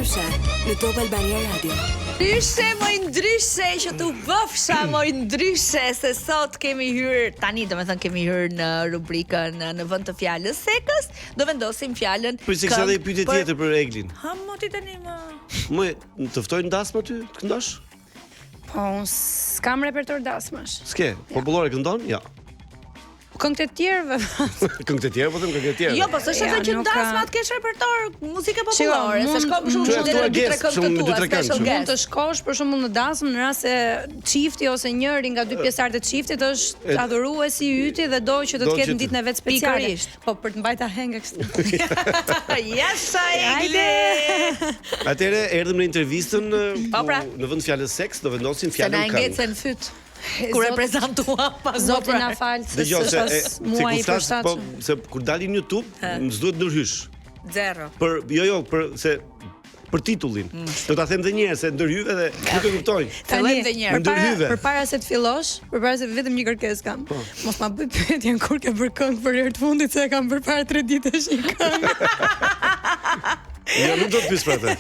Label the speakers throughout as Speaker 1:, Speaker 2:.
Speaker 1: ndryshe në Top Albania Radio.
Speaker 2: Ndryshe, moj ndryshe, që tu bëfsha, moj ndryshe, se sot kemi hyrë, tani do me thënë kemi hyrë në rubrikën në vend të fjalës sekës, do vendosim fjalën.
Speaker 3: Po se kisha dhe pyetje tjetër për Eglin.
Speaker 2: Ha, mo ti tani më.
Speaker 3: Më të ftojnë dasmë aty, të këndosh?
Speaker 4: Po, s'kam repertor dasmash.
Speaker 3: S'ke, popullore këndon? Ja.
Speaker 4: Këngët e tjerëve.
Speaker 3: Këngët e tjera, po them këngët e tjera.
Speaker 2: Jo, po s'është edhe që
Speaker 4: nuk
Speaker 2: dasmat kesh repertor muzike popullore, se shko për
Speaker 4: mund-
Speaker 2: shumë
Speaker 3: Shko
Speaker 2: në dy tre
Speaker 3: guest,
Speaker 2: këngë
Speaker 3: shumë
Speaker 2: të
Speaker 3: me dy,
Speaker 2: tua,
Speaker 3: tre këngë,
Speaker 2: special
Speaker 3: shumë.
Speaker 4: Mund të
Speaker 2: guest.
Speaker 4: shkosh për shembull në dasmë në rast se çifti ose njëri nga dy pjesëtarët e çiftit është adhuruesi i yti dhe do që do të ketë ditën e vet speciale.
Speaker 2: Pikërisht.
Speaker 4: Po për të mbajtur henge kështu.
Speaker 2: Jasha Egli.
Speaker 3: Atëre erdhëm në intervistën
Speaker 2: Po, pra.
Speaker 3: në vend fjalës seks, do vendosin
Speaker 2: Se na
Speaker 3: fjalën këngë.
Speaker 2: ngecën fyt. Kur e prezantua pas
Speaker 4: Zoti na fal se
Speaker 3: Dëgjoj se
Speaker 4: pas muaj i
Speaker 3: po
Speaker 4: përshtatshëm.
Speaker 3: se kur dalin në YouTube, s'duhet ndërhysh.
Speaker 2: Zero.
Speaker 3: Për titullin. Do ta them edhe një herë se ndërhyve dhe nuk e kuptojnë.
Speaker 2: Fillojmë edhe një herë.
Speaker 3: Ndërhyve.
Speaker 4: Përpara se të fillosh, përpara se vetëm një kërkesë kam. Mos ma bëj pyetjen kur ke bërë këngë për herë të fundit se e kam përpara 3 ditësh një këngë.
Speaker 3: Jo, nuk do të pyes për atë.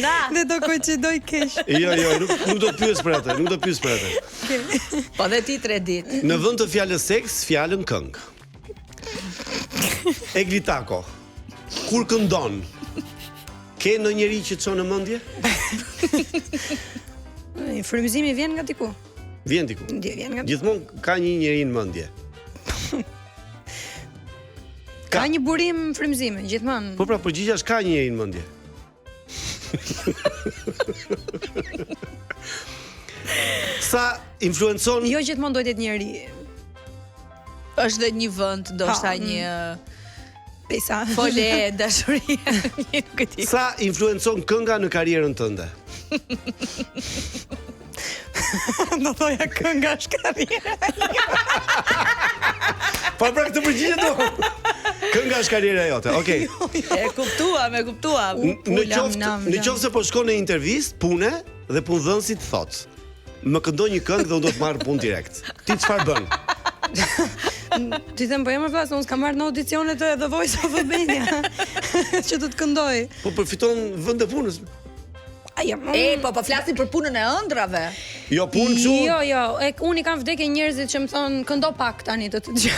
Speaker 2: Na.
Speaker 4: Dhe do koincidoj keq.
Speaker 3: Jo, nuk do të pyes për atë, nuk do të pyes për atë.
Speaker 2: Po dhe ti 3 ditë.
Speaker 3: Në vend të fjalës seks, fjalën këngë. Eglitako. Kur këndon, ke në njeri që të qonë në mëndje?
Speaker 4: Frymëzimi vjen nga diku.
Speaker 3: Vjen diku.
Speaker 4: Vjen nga
Speaker 3: Gjithmonë ka një njeri në mëndje.
Speaker 4: Ka një burim frymëzimi, gjithmonë.
Speaker 3: Po pra, përgjigja është ka një njeri në mëndje. Sa influencon
Speaker 4: Jo gjithmonë duhet të jetë njëri.
Speaker 2: Është dhe një vend, ndoshta një
Speaker 4: Pesa.
Speaker 2: fole dashurie, nuk e di.
Speaker 3: Sa influencon kënga në karrierën tënde?
Speaker 4: Do thoja kënga është karriera.
Speaker 3: Pa pra këtë përgjigje do. Kënga është karriera jote. Okej.
Speaker 2: E kuptuam.
Speaker 3: Në qoftë se po shkon në intervistë, pune dhe punëdhënësi të thotë, më këndon një këngë dhe unë do të marr punë direkt. Ti çfarë bën?
Speaker 4: Ti them po jam vlas, unë s'kam marrë në audicione të The Voice of Albania që do të këndoj.
Speaker 3: Po përfiton vend e punës.
Speaker 2: Po flasim për punën e ëndrave.
Speaker 3: Jo punë kështu.
Speaker 4: Jo, unë i kam vdekje njerëzit që më thon këndo pak tani të dëgjoj.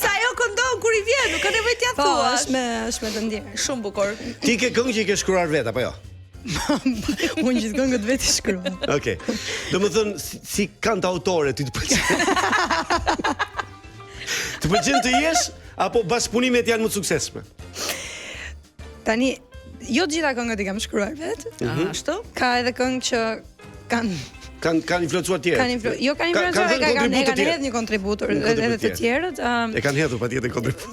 Speaker 2: Sa ajo këndon kur i vjen, nuk ka nevojë t'ia
Speaker 4: Po,
Speaker 2: thuash.
Speaker 4: është me të ndjerë.
Speaker 2: Shumë bukur.
Speaker 3: Ti ke këngë që i ke shkruar vet apo jo?
Speaker 4: Unë gjithë këngët vetë i shkruaj.
Speaker 3: Okej. Domethënë si kantautore ti të pëlqen. Të pëlqen të jesh apo bashkëpunimet janë më të suksesshme?
Speaker 4: Tani, jo të gjitha këngët i kam shkruar vetë.
Speaker 2: Ashtu?
Speaker 4: Ka edhe këngë që kanë
Speaker 3: Kanë influencuar tjerë.
Speaker 4: Jo kanë influencuar,
Speaker 3: dhënë
Speaker 4: kanë hedhur një kontributor edhe të tjerët.
Speaker 3: E kanë hedhur patjetër kontribut.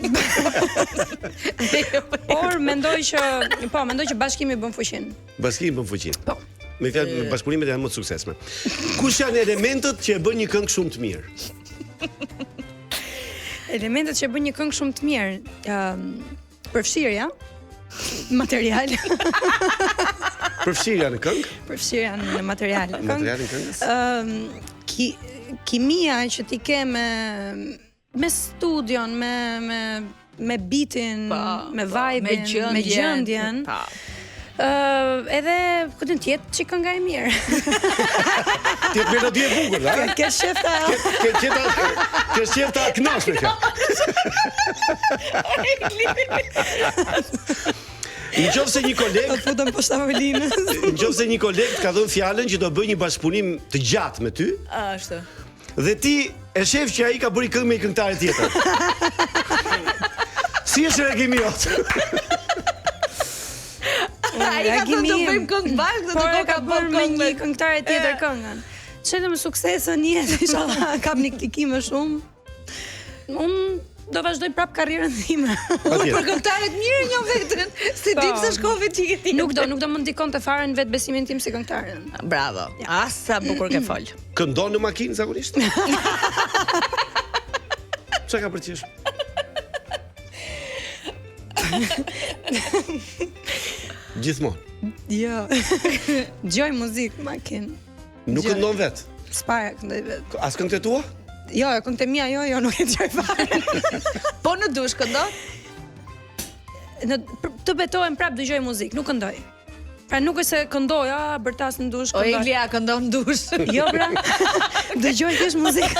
Speaker 4: Por mendoj që bashkimi bën fuqinë.
Speaker 3: Bashkimi bën fuqinë.
Speaker 4: Po.
Speaker 3: Me fjalë bashkëpunimet janë më të suksesshme. Kush janë elementët që e bën një këngë shumë të mirë?
Speaker 4: Elementet që e bën një këngë shumë të mirë, përfshirja, material,
Speaker 3: Përfshirja në këngë?
Speaker 4: përfshirja në material.
Speaker 3: Materialin këngës?
Speaker 4: Kimia që ti ke me studion, me beatin, me vibe-in, me gjendjen. Edhe këtë tjetë që kënga e mirë.
Speaker 3: Tjetë melodi e bukur, da?
Speaker 4: Ke shefta
Speaker 3: Ke shefta kënaqshme kjo. Nëse një koleg,
Speaker 4: futëm poshtë Avelinës.
Speaker 3: nëse një koleg të ka dhënë fjalën që do bëj një bashkëpunim të gjatë me ty,
Speaker 2: Ashtu.
Speaker 3: dhe ti e shef që ai ka bërë këngë me një këngëtare tjetër. Si është reagimi jot?
Speaker 2: Ai ka thënë të bëjmë këngë bashkë, do të ka bërë
Speaker 4: me një këngëtare tjetër këngën. Çelëm suksesën një jetë, inshallah kam një klikim më shumë. Unë do vazhdoj prap karrierën time.
Speaker 2: Unë për këngëtarët mirë njoh veten, si di pse shkove ti këtij.
Speaker 4: Nuk do më ndikonte fare në vetë besimin tim si këngëtare.
Speaker 2: Bravo. Sa bukur ke fol.
Speaker 3: Këndon në makinë zakonisht? Çka ka përqesh? Gjithmonë.
Speaker 4: Jo. Dgjoj muzikë makinë.
Speaker 3: Nuk këndon vet.
Speaker 4: S'para këndoj vet.
Speaker 3: As këngët e tua?
Speaker 4: Jo, këngët e mia jo, nuk e dgjoj fare.
Speaker 2: Po në dush këndon?
Speaker 4: të betohem prap dëgjoj muzikë, nuk këndoj. Pra nuk është se këndoj, bërtas në dush,
Speaker 2: O
Speaker 4: këndoj.
Speaker 2: Eglia këndon dush.
Speaker 4: Jo, pra. Dëgjoj thjesht muzikë.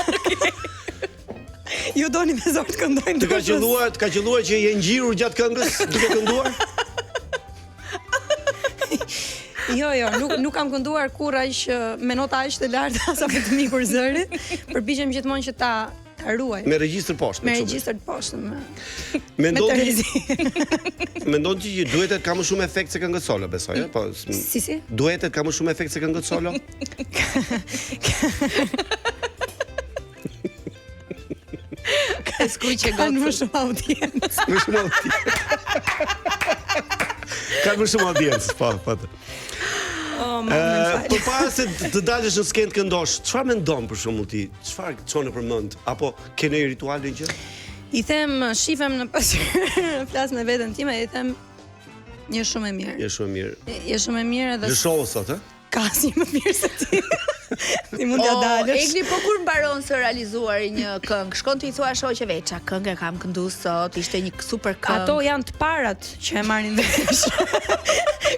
Speaker 4: Ju doni me zor të këndoj në
Speaker 3: Të
Speaker 4: dush.
Speaker 3: ka qelluar që je ngjirur gjatë këngës duke kënduar?
Speaker 4: Jo, nuk kam kënduar kur aq me nota aq të larta sa për të mikur zërin. Përpiqem gjithmonë që ta ruaj.
Speaker 3: Me regjistër poshtë.
Speaker 4: Me regjistër të poshtë.
Speaker 3: Mendon
Speaker 4: me
Speaker 3: ti Mendon ti që duetet ka më shumë efekt se këngët solo, besoj, po.
Speaker 4: Si?
Speaker 3: Duetet ka më shumë efekt se këngët solo?
Speaker 2: Skuqe
Speaker 4: Kanë më
Speaker 2: gocë.
Speaker 4: shumë audiencë.
Speaker 3: Më shumë audiencë. Ka më shumë audiencë, po. Po para se të dalësh në skenë të këndosh, çfarë mendon për shembull ti? Çfarë çon në përmend? Apo ke ndonjë rituale gjë?
Speaker 4: I them, shifem në pasqyrë, flas me veten time, i them je shumë e mirë.
Speaker 3: Je shumë mirë.
Speaker 4: Je shumë e mirë edhe
Speaker 3: Lëshohu sot, ë?
Speaker 4: ka si më mirë se ti. Ti mund t'ja dalësh.
Speaker 2: Egli, po kur mbaron së realizuar një këngë, shkon të i thua shoqeve, ça këngë kam këndu sot, ishte një super këngë.
Speaker 4: Ato janë të parat që e marrin vesh.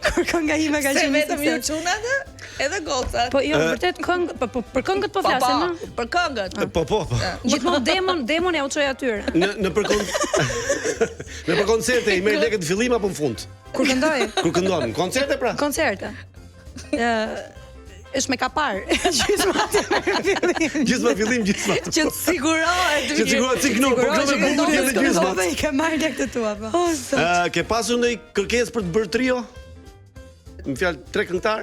Speaker 4: Kur kënga ime ka
Speaker 2: Se
Speaker 4: qenë
Speaker 2: vetëm ju çunat edhe gocat.
Speaker 4: Po jo, vërtet këngë, po për këngët po flasim, ë?
Speaker 2: Për këngët.
Speaker 3: Po.
Speaker 4: Gjithmonë demon ja u çoj atyre.
Speaker 3: Në për koncerte i merr lekët në fillim apo në fund?
Speaker 4: Kur këndoj?
Speaker 3: Kur këndon, koncerte pra.
Speaker 4: Koncerte. Është me kapar. Gjysma aty me fillim.
Speaker 3: Gjithë fillim, gjithë.
Speaker 2: Që të sigurohet.
Speaker 3: Që sigurohet si kënon, por kënon me bullur edhe gjysma.
Speaker 4: Po i ke marrë lekë të tua po.
Speaker 3: Ke pasur ndonjë kërkesë për të bërë trio? Më fjalë 3 këngëtar?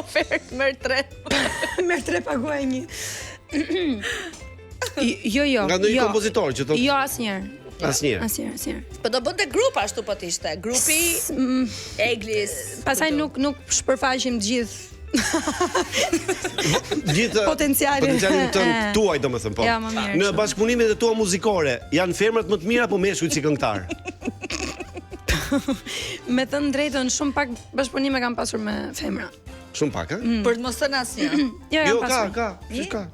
Speaker 2: Ofert merr 3.
Speaker 4: Merr 3 paguaj 1. Jo.
Speaker 3: Nga ndonjë kompozitor që thotë.
Speaker 4: Jo, asnjëherë.
Speaker 3: Asnjëherë.
Speaker 2: Po do bënte grup ashtu po të ishte. Grupi Eglis.
Speaker 4: Pastaj nuk shpërfaqim të gjithë
Speaker 3: Gjithë potencialin tuaj, domethënë po.
Speaker 4: Ja, më mirë.
Speaker 3: Në bashkëpunimet e tua muzikore, janë femrat më të mira apo meshkujt si këngëtar?
Speaker 4: Me thënë drejtën, shumë pak bashkëpunime kam pasur me femra.
Speaker 3: Shumë pak, ë?
Speaker 2: Për të mos thënë asnjë.
Speaker 4: Jo,
Speaker 3: ka.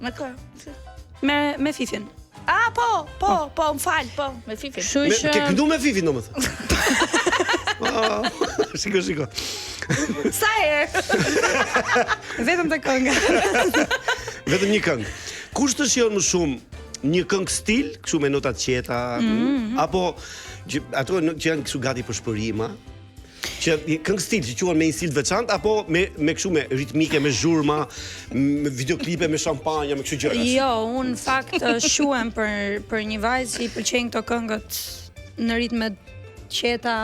Speaker 2: Me kë?
Speaker 4: Me Fifin.
Speaker 2: Po, më fal, po, me Fifin.
Speaker 3: Ke këndu me Fifin domethënë. Shiko.
Speaker 2: Sa herë?
Speaker 4: Vetëm të kënga.
Speaker 3: Vetëm një këngë. Kush të shijon më shumë, një këngë stil, kështu me nota të qeta, apo ato që janë kështu gati për shpërima, që këngë stil që quhen me një stil të veçantë, apo me kështu me ritmike, me zhurma, me videoklipe, me shampanja, me kështu gjëra?
Speaker 4: Jo, unë fakt shuhem për një vajzë që i pëlqejnë këto këngët në ritme qeta.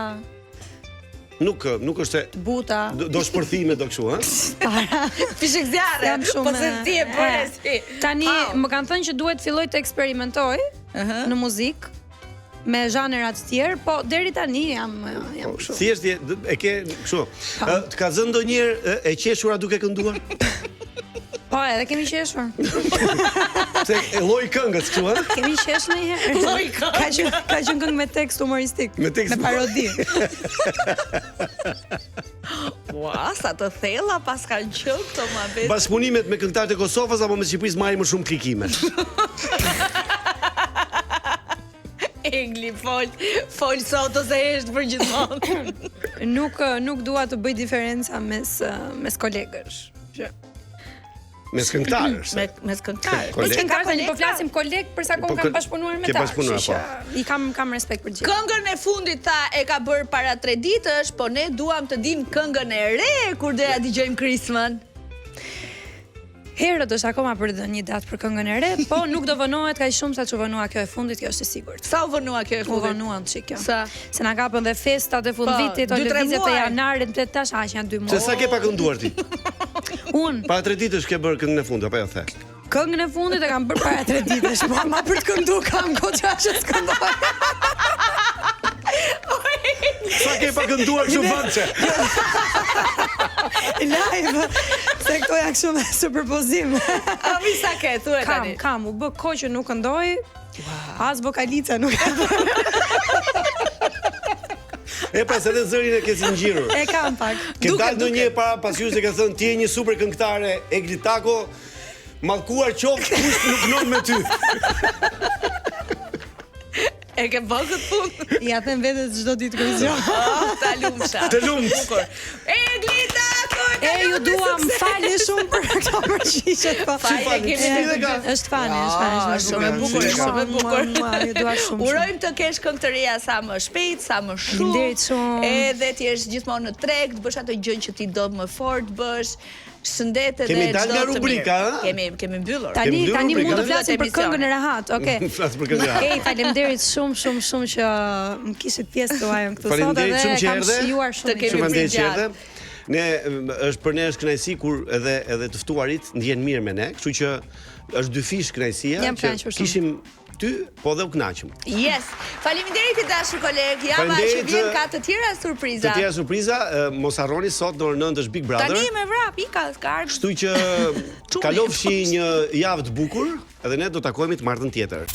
Speaker 3: Nuk është se
Speaker 4: buta.
Speaker 3: Do shpërthime do kështu, ha?
Speaker 2: Fishek zjarre. Po se ti e bëre si.
Speaker 4: Tani më kanë thënë që duhet filloj të eksperimentoj në muzikë me zhanërat të tjerë, po deri tani jam kështu.
Speaker 3: Thjesht e ke kështu. Të ka zënë ndonjëherë e qeshura duke kënduar?
Speaker 4: Po, edhe kemi qeshur.
Speaker 3: Se e lloj këngës kështu, ha?
Speaker 4: Kemi qeshur ndonjëherë.
Speaker 2: Lloj këngë.
Speaker 4: Ka qenë këngë me tekst humoristik, me parodi.
Speaker 2: Ua, sa të thella pas kanë qenë këto muhabet.
Speaker 3: Bashkëpunimet me këngëtarët e Kosovës apo me Shqipërisë marrin më shumë klikime?
Speaker 2: Egli, fol sot ose është për gjithmonë.
Speaker 4: Nuk dua të bëj diferenca mes kolegësh.
Speaker 3: Mes këngëtarësh.
Speaker 2: Mes këngëtarësh.
Speaker 4: Po këngëtarët po flasim koleg për sa kohë kam bashkëpunuar me ta. I kam respekt për gjithë.
Speaker 2: Këngën e fundit tha e ka bërë para 3 ditësh, po ne duam të dim këngën e re kur do ja dëgjojmë Krismën.
Speaker 4: Herët është akoma për të dhënë një datë për këngën e re, po nuk do vënohet kaq shumë sa që vënua kjo e fundit, kjo është e sigurt.
Speaker 2: Sa u vënua kjo e fundit?
Speaker 4: U vënuan çik kjo.
Speaker 2: Sa?
Speaker 4: Se na kapën dhe festat e fundvitit, o lëvizjet e janarit, tash janë 2 muaj.
Speaker 3: Se sa ke pa kënduar ti?
Speaker 4: Unë.
Speaker 3: Para 3 ditësh ke bërë këngën e fundit apo jo the?
Speaker 4: Këngën e fundit e kam bërë para 3 ditësh, po ma për të kënduar kam goxha që s'këndoj.
Speaker 3: Sa ke pa kënduar kështu vëndse?
Speaker 4: Live, se këto janë kështu me superpozim.
Speaker 2: A mi sa ke, thuaj tani.
Speaker 4: Kam, u bë kohë që nuk këndoj, as vokalica nuk e bërë.
Speaker 3: E pas edhe zërin e ke si ngjirur.
Speaker 4: E kam pak.
Speaker 3: Ke dalë ndonjëherë para pasqyrë se ka thënë ti je një super këngëtare Egli Tako, mallkuar qoftë kush nuk lën me ty.
Speaker 2: E ke bërë këtë punë?
Speaker 4: Ja them vetë çdo ditë komision.
Speaker 2: Ta lumsha.
Speaker 3: Të lumsh.
Speaker 2: Bukur. Glita,
Speaker 4: Ju dua më falni shumë për këto përgjigje, po.
Speaker 2: Fale kemi
Speaker 4: Është fani,
Speaker 2: shumë e bukur, shumë e bukur.
Speaker 4: Ju dua shumë.
Speaker 2: Urojmë të kesh këngë të reja sa më shpejt, sa më shumë.
Speaker 4: Faleminderit shumë.
Speaker 2: Edhe të jesh gjithmonë në treg, të bësh ato gjë që ti do më fort bësh. Shëndet edhe
Speaker 3: Kemi dalë nga rubrika,
Speaker 2: kemi mbyllur.
Speaker 4: Tani
Speaker 3: mbyllur
Speaker 4: mund të
Speaker 3: rubrikën?
Speaker 4: flasim për këngën e Rehat, okay.
Speaker 3: Flas për këngën.
Speaker 4: Ej, faleminderit shumë që më kishit pjesë të vajëm këtu sot
Speaker 3: Faleminderit shumë
Speaker 4: edhe
Speaker 3: që
Speaker 4: kam
Speaker 3: erdhe.
Speaker 4: shijuar shumë.
Speaker 2: Të kemi
Speaker 3: Faleminderit që
Speaker 2: gjatë.
Speaker 3: erdhe. Ne është për ne është kënaqësi kur edhe të ftuarit ndjen mirë me ne, kështu që është dy fish kënaqësia
Speaker 4: Jam
Speaker 3: që
Speaker 4: kënaqur shumë.
Speaker 3: kishim ty, po dhe u kënaqëm.
Speaker 2: Yes. Faleminderit i dashur koleg. Java që
Speaker 3: Faleminderit,
Speaker 2: vjen ka të tjera surpriza.
Speaker 3: Të tjera surpriza, mos harroni sot në orën 9 është Big Brother.
Speaker 2: Tani me vrap, ika ska ardhur.
Speaker 3: Kështu që kalofshi një javë të bukur, edhe ne do takohemi të martën tjetër.